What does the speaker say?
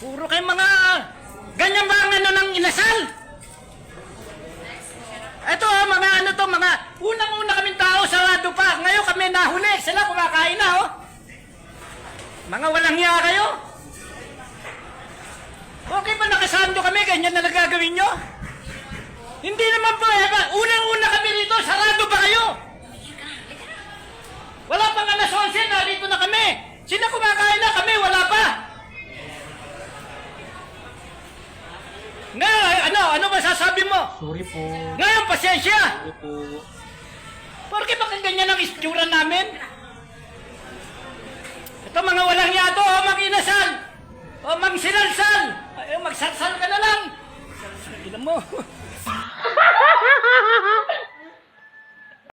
Puro kayo mga ganyan ba ang ano ng inasal? Ito mga ano to, mga unang-una kaming tao sarado pa. Ngayon kami nahuli, sila kumakain na Mga walang hiya kayo. Okay ba nakasando kami, ganyan na nagagawin nyo? Hindi naman po unang-una kami rito, sarado pa kayo. Wala pang alas 11, narito na kami. Sila kumakain na, kami wala pa. Ngayon, ano masasabi mo? Sorry po. Ngayon, pasensya. Sorry po. Porke bakit ganyan ang istura namin? Ito mga walang yato, mag-inasal. O mag-sinalsal. Ay, magsarsal ka na lang. Sarsal mo.